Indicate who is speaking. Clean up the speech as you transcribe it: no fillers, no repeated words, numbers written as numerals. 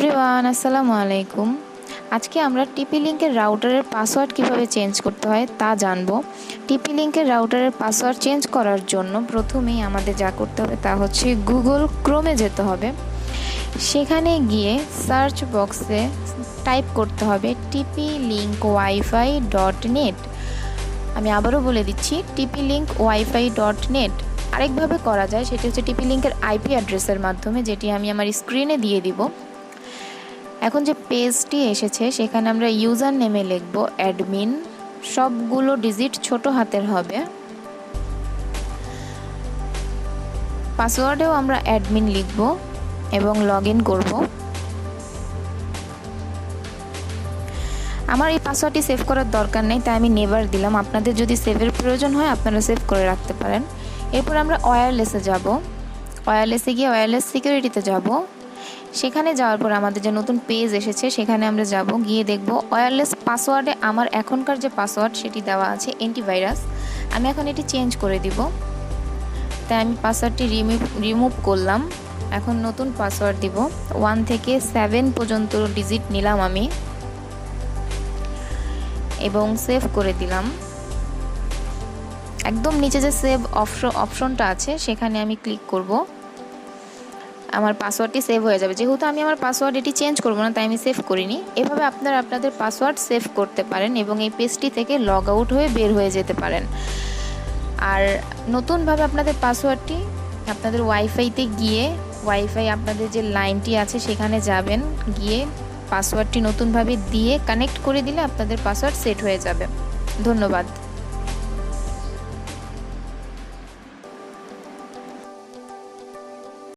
Speaker 1: Everyone, আসসালামু আলাইকুম। আজকে আমরা টিপি লিঙ্কের রাউটারের পাসওয়ার্ড কিভাবে চেঞ্জ করতে হয় তা জানবো। টিপি লিঙ্কের রাউটারের পাসওয়ার্ড চেঞ্জ করার জন্য প্রথমেই আমাদের যা করতে হবে তা হচ্ছে গুগল ক্রোমে যেতে হবে। সেখানে গিয়ে সার্চ বক্সে টাইপ করতে হবে TP-Link-Wi-Fi.net। আমি আবারও বলে দিচ্ছি, TP-Link-Wi-Fi.net। আরেকভাবে করা যায়, সেটি হচ্ছে টিপি লিঙ্কের আইপি অ্যাড্রেসের মাধ্যমে, যেটি আমি আমার স্ক্রিনে দিয়ে দিব। এখন যে পেজটি এসেছে সেখানে আমরা ইউজার নেমে লিখব অ্যাডমিন, সবগুলো ডিজিট ছোট হাতের হবে। পাসওয়ার্ডেও আমরা অ্যাডমিন লিখব এবং লগ ইন করব। আমার এই পাসওয়ার্ডটি সেভ করার দরকার নেই, তাই আমি নেভার দিলাম। আপনাদের যদি সেভের প্রয়োজন হয় আপনারা সেভ করে রাখতে পারেন। এরপর আমরা ওয়্যারলেসে যাব। ওয়্যারলেসে গিয়ে ওয়্যারলেস সিকিউরিটিতে যাব। সেখানে যাওয়ার পর আমাদের যে নতুন পেজ এসেছে সেখানে আমরা যাব, গিয়ে দেখব ওয়্যারলেস পাসওয়ার্ডে আমার এখনকার যে পাসওয়ার্ড সেটি দেওয়া আছে অ্যান্টিভাইরাস। আমি এখন এটি চেঞ্জ করে দিব, তাই আমি পাসওয়ার্ডটি রিমুভ করলাম। এখন নতুন পাসওয়ার্ড দিব। 1 থেকে 7 পর্যন্ত ডিজিট নিলাম আমি এবং সেভ করে দিলাম। একদম নিচে যে সেভ অপশনটা আছে সেখানে আমি ক্লিক করব। আমার পাসওয়ার্ডটি সেভ হয়ে যাবে। যেহেতু আমি আমার পাসওয়ার্ড এটি চেঞ্জ করব না, তাই আমি সেভ করিনি। এভাবে আপনারা আপনাদের পাসওয়ার্ড সেভ করতে পারেন এবং এই পেজটি থেকে লগ আউট হয়ে বের হয়ে যেতে পারেন। আর নতুনভাবে আপনাদের পাসওয়ার্ডটি আপনাদের ওয়াইফাইতে গিয়ে, ওয়াইফাই আপনাদের যে লাইনটি আছে সেখানে যাবেন, গিয়ে পাসওয়ার্ডটি নতুনভাবে দিয়ে কানেক্ট করে দিলে আপনাদের পাসওয়ার্ড সেট হয়ে যাবে। ধন্যবাদ।